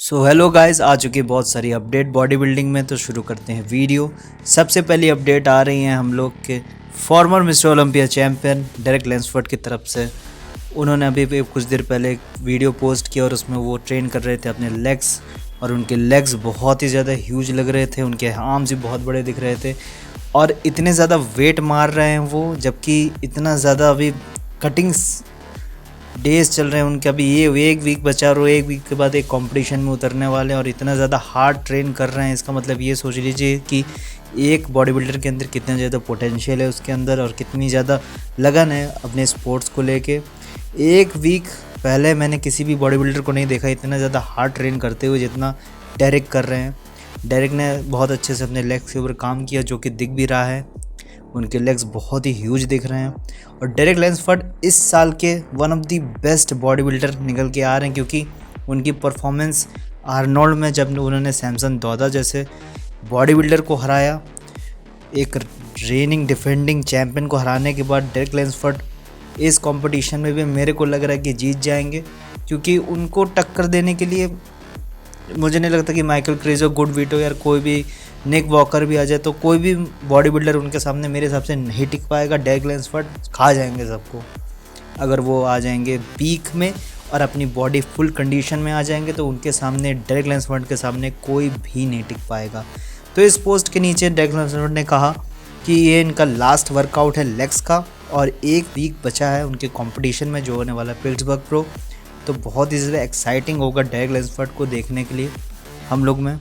Hello guys, आ चुकी है बहुत सारी अपडेट बॉडी बिल्डिंग में। तो शुरू करते हैं वीडियो। सबसे पहली अपडेट आ रही है हम लोग के former mister Olympia champion Derek Lansford की तरफ से। उन्होंने अभी भी कुछ देर पहले एक वीडियो पोस्ट किया और उसमें वो ट्रेन कर रहे थे अपने लेग्स, और उनके लेग्स बहुत ही ज़्यादा ह्यूज लग रहे थे। उनके आर्म्स भी बहुत बड़े दिख रहे थे और इतने ज़्यादा वेट मार रहे हैं वो, जबकि इतना ज़्यादा अभी कटिंग्स डेज चल रहे हैं उनके। अभी ये एक वीक बचा और एक वीक के बाद एक कंपटीशन में उतरने वाले हैं और इतना ज़्यादा हार्ड ट्रेन कर रहे हैं। इसका मतलब ये सोच लीजिए कि एक बॉडी बिल्डर के अंदर कितना ज़्यादा पोटेंशियल है उसके अंदर और कितनी ज़्यादा लगन है अपने स्पोर्ट्स को लेके। एक वीक पहले मैंने किसी भी बॉडी बिल्डर को नहीं देखा इतना ज़्यादा हार्ड ट्रेन करते हुए जितना डेरेक कर रहे हैं। डेरेक ने बहुत अच्छे से अपने लेग्स के ऊपर काम किया, जो कि दिख भी रहा है। उनके लेग्स बहुत ही ह्यूज दिख रहे हैं और डेरेक लैंसफोर्ड इस साल के one of the best body builder निकल के आ रहे हैं, क्योंकि उनकी परफॉर्मेंस आर्नोल्ड में जब उन्होंने सैमसन दौदा जैसे बॉडी बिल्डर को हराया, एक रेनिंग डिफेंडिंग चैम्पियन को हराने के बाद डेरेक लैंसफोर्ड इस कंपटीशन में भी मेरे को लग रहा है कि जीत जाएंगे। क्योंकि उनको टक्कर देने के लिए मुझे नहीं लगता कि माइकल क्रेजो, गुड वीटो या कोई भी निक वॉकर भी आ जाए तो कोई भी बॉडी बिल्डर उनके सामने मेरे हिसाब से नहीं टिक पाएगा। डेरेक लैंसफोर्ड खा जाएंगे सबको। अगर वो आ जाएंगे पीक में और अपनी बॉडी फुल कंडीशन में आ जाएंगे तो उनके सामने, डेरेक लैंसफोर्ड के सामने कोई भी नहीं टिक पाएगा। तो इस पोस्ट के नीचे डेरेक लैंसफोर्ड ने कहा कि ये इनका लास्ट वर्कआउट है लेग्स का और एक वीक बचा है उनके कंपटीशन में जो होने वाला है पिट्सबर्ग प्रो। तो बहुत ही ज़्यादा एक्साइटिंग होगा डेरेक लैंसफोर्ड को देखने के लिए हम लोग में।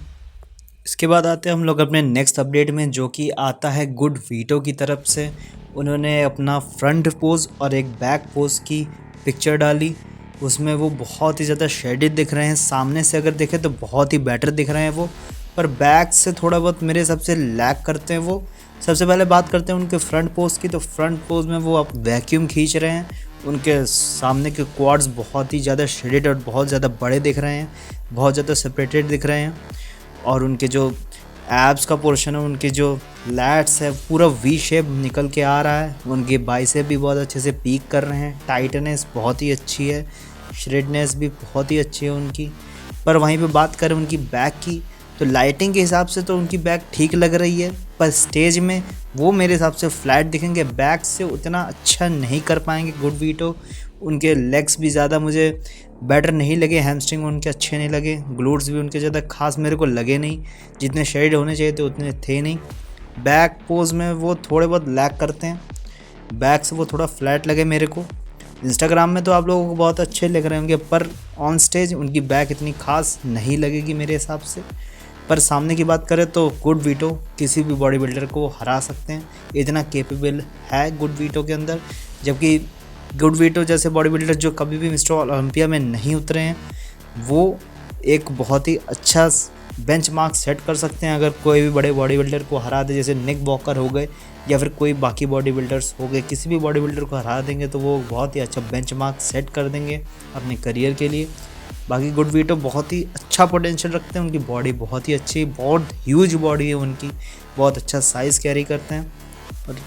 इसके बाद आते हैं हम लोग अपने नेक्स्ट अपडेट में, जो कि आता है गुड वीटो की तरफ से। उन्होंने अपना फ्रंट पोज और एक बैक पोज की पिक्चर डाली। उसमें वो बहुत ही ज़्यादा शेडेड दिख रहे हैं। सामने से अगर देखें तो बहुत ही बेटर दिख रहे हैं वो, पर बैक से थोड़ा बहुत मेरे हिसाब से लैग करते हैं वो। सबसे पहले बात करते हैं उनके फ्रंट पोज की। तो फ्रंट पोज में वो अब वैक्यूम खींच रहे हैं। उनके सामने के क्वाड्स बहुत ही ज़्यादा शेडेड और बहुत ज़्यादा बड़े दिख रहे हैं, बहुत ज़्यादा सेपरेटेड दिख रहे हैं। और उनके जो एब्स का पोर्शन है, उनके जो लैट्स है, पूरा वी शेप निकल के आ रहा है। उनके बाइसेप भी बहुत अच्छे से पीक कर रहे हैं। टाइटनेस बहुत ही अच्छी है, श्रेडनेस भी बहुत ही अच्छी है उनकी। पर वहीं पे बात करें उनकी बैक की, तो लाइटिंग के हिसाब से तो उनकी बैक ठीक लग रही है, पर स्टेज में वो मेरे हिसाब से फ्लैट दिखेंगे। बैक से उतना अच्छा नहीं कर पाएंगे गुड वीटो। उनके लेग्स भी ज़्यादा मुझे बेटर नहीं लगे, हैमस्ट्रिंग उनके अच्छे नहीं लगे, ग्लूट्स भी उनके ज़्यादा खास मेरे को लगे नहीं, जितने शेड होने चाहिए थे उतने थे नहीं। बैक पोज में वो थोड़े बहुत लैग करते हैं, बैक से वो थोड़ा फ्लैट लगे मेरे को। इंस्टाग्राम में तो आप लोगों को बहुत अच्छे लग रहे होंगे, पर ऑन स्टेज उनकी बैक इतनी खास नहीं लगेगी मेरे हिसाब से। पर सामने की बात करें तो गुड वीटो किसी भी बॉडी बिल्डर को हरा सकते हैं, इतना कैपेबल है गुड वीटो के अंदर। जबकि गुड वीटो जैसे बॉडी बिल्डर जो कभी भी मिस्टर ओलंपिया में नहीं उतरे हैं, वो एक बहुत ही अच्छा बेंचमार्क सेट कर सकते हैं। अगर कोई भी बड़े बॉडी बिल्डर को हरा दे, जैसे निक वॉकर हो गए या फिर कोई बाकी बॉडी बिल्डर्स हो गए, किसी भी बॉडी बिल्डर को हरा देंगे तो वो बहुत ही अच्छा बेंचमार्क सेट कर देंगे अपने करियर के लिए। बाकी गुड वीटो बहुत ही अच्छा पोटेंशियल रखते हैं, उनकी बॉडी बहुत ही अच्छी, बहुत ह्यूज बॉडी है उनकी, बहुत अच्छा साइज़ कैरी करते हैं और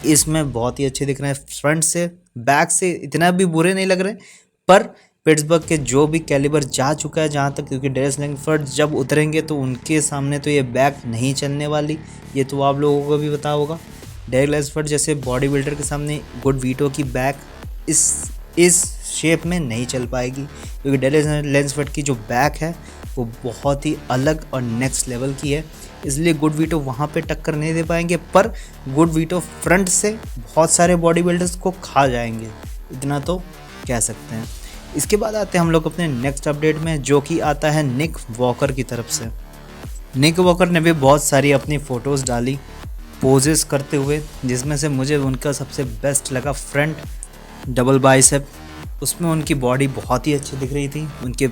इसमें बहुत ही अच्छे दिख रहे हैं। फ्रंट से बैक से इतना भी बुरे नहीं लग रहे, पर पिट्सबर्ग के जो भी कैलिबर जा चुका है जहाँ तक, क्योंकि डेरेक लैंसफोर्ड जब उतरेंगे तो उनके सामने तो ये बैक नहीं चलने वाली, ये तो आप लोगों को भी पता होगा। डेरेक लैंसफोर्ड जैसे बॉडी बिल्डर के सामने गुड वीटो की बैक इस शेप में नहीं चल पाएगी, क्योंकि डेरेक लैंसफोर्ड की जो बैक है वो बहुत ही अलग और नेक्स्ट लेवल की है। इसलिए गुड वीटो वहाँ पे टक्कर नहीं दे पाएंगे, पर गुड वीटो फ्रंट से बहुत सारे बॉडी बिल्डर्स को खा जाएंगे, इतना तो कह सकते हैं। इसके बाद आते हैं हम लोग अपने नेक्स्ट अपडेट में, जो कि आता है निक वॉकर की तरफ से। निक वॉकर ने भी बहुत सारी अपनी फ़ोटोज़ डाली पोजेस करते हुए, जिसमें से मुझे उनका सबसे बेस्ट लगा फ्रंट डबल बाइसेप। उसमें उनकी बॉडी बहुत ही अच्छी दिख रही थी, उनके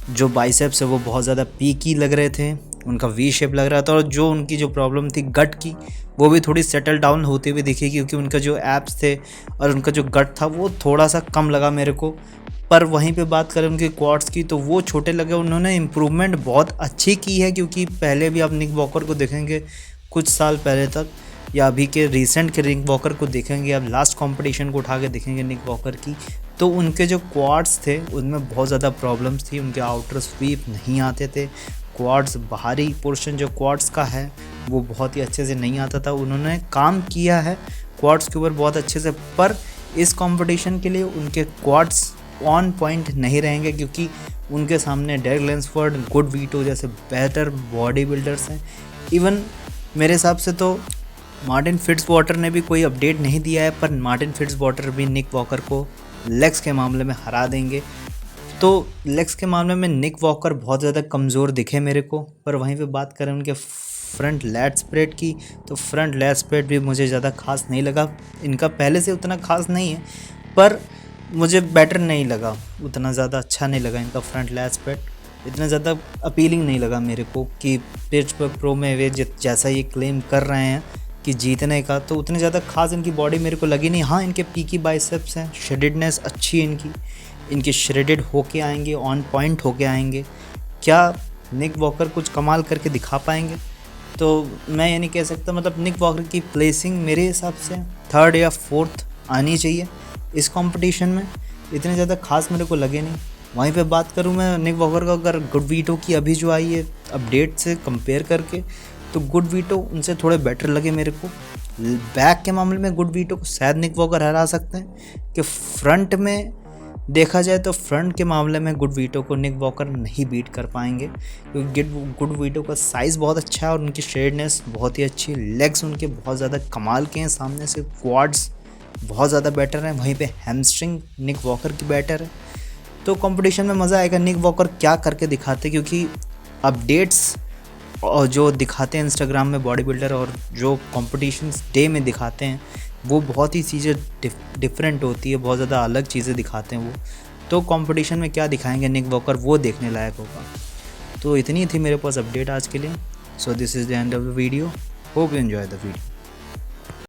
जो बाइसेप्स है वो बहुत ज़्यादा पीकी लग रहे थे, उनका वी शेप लग रहा था। और जो उनकी जो प्रॉब्लम थी गट की, वो भी थोड़ी सेटल डाउन होते हुए दिखी, क्योंकि उनका जो एब्स थे और उनका जो गट था वो थोड़ा सा कम लगा मेरे को। पर वहीं पे बात करें उनके क्वाड्स की तो वो छोटे लगे। उन्होंने इम्प्रूवमेंट बहुत अच्छी की है, क्योंकि पहले भी आप निक वॉकर को देखेंगे कुछ साल पहले तक या अभी के रिसेंट के निक वॉकर को देखेंगे, अब लास्ट कंपटीशन को उठा के देखेंगे निक वॉकर की, तो उनके जो क्वाड्स थे उनमें बहुत ज़्यादा प्रॉब्लम्स थी। उनके आउटर स्वीप नहीं आते थे, क्वाड्स बाहरी पोर्शन जो क्वाड्स का है वो बहुत ही अच्छे से नहीं आता था। उन्होंने काम किया है क्वाड्स के ऊपर बहुत अच्छे से, पर इस कंपटीशन के लिए उनके क्वाड्स ऑन पॉइंट नहीं रहेंगे क्योंकि उनके सामने डेरेक लैंसफोर्ड, गुड वीटो जैसे बेटर बॉडी बिल्डर्स हैं। इवन मेरे हिसाब से तो मार्टिन फिट्जवाटर ने भी कोई अपडेट नहीं दिया है, पर मार्टिन फिट्जवाटर भी निक वॉकर को लेग्स के मामले में हरा देंगे। तो लेग्स के मामले में निक वॉकर बहुत ज़्यादा कमज़ोर दिखे मेरे को, पर वहीं पे बात करें उनके फ्रंट लैट स्प्रेड की, तो फ्रंट लैट स्प्रेड भी मुझे ज़्यादा खास नहीं लगा। इनका पहले से उतना खास नहीं है, पर मुझे बेटर नहीं लगा, उतना ज़्यादा अच्छा नहीं लगा इनका फ्रंट लैट स्प्रेड, इतना ज़्यादा अपीलिंग नहीं लगा मेरे को कि पिट्सबर्ग प्रो में वे जैसा ये क्लेम कर रहे हैं कि जीतने का, तो उतनी ज़्यादा खास इनकी बॉडी मेरे को लगी नहीं। हाँ, इनके पीकी बाइसेप्स हैं, श्रेडेडनेस अच्छी है इनके श्रेडेड होके आएंगे, ऑन पॉइंट होके आएंगे। क्या निक वॉकर कुछ कमाल करके दिखा पाएंगे? तो मैं ये नहीं कह सकता, मतलब निक वॉकर की प्लेसिंग मेरे हिसाब से 3rd या 4th आनी चाहिए इस कंपटीशन में, इतने ज़्यादा खास मेरे को लगे नहीं। वहीं पे बात करूँ मैं निक वॉकर का, अगर गुड वीटो की अभी जो आई है अपडेट से कंपेयर करके, तो गुड वीटो उनसे थोड़े बेटर लगे मेरे को। बैक के मामले में गुड वीटो को शायद निक वॉकर हरा सकते हैं, कि फ्रंट में देखा जाए तो फ्रंट के मामले में गुड वीटो को निक वॉकर नहीं बीट कर पाएंगे, क्योंकि गुड वीटो का साइज़ बहुत अच्छा है और उनकी शेडनेस बहुत ही अच्छी, लेग्स उनके बहुत ज़्यादा कमाल के हैं, सामने से क्वाड्स बहुत ज़्यादा बेटर हैं, वहीं पे हैमस्ट्रिंग निक वॉकर की बेटर है। तो कंपटीशन में मज़ा आएगा निक वॉकर क्या करके दिखाते, क्योंकि अपडेट्स और जो दिखाते हैं इंस्टाग्राम में बॉडी बिल्डर और जो कॉम्पिटिशन्स डे में दिखाते हैं वो बहुत ही चीज़ें डिफरेंट होती है, बहुत ज़्यादा अलग चीज़ें दिखाते हैं वो। तो कंपटीशन में क्या दिखाएंगे निक वॉकर, वो देखने लायक होगा। तो इतनी थी मेरे पास अपडेट आज के लिए। So this is the end of the video, hope you enjoy the video.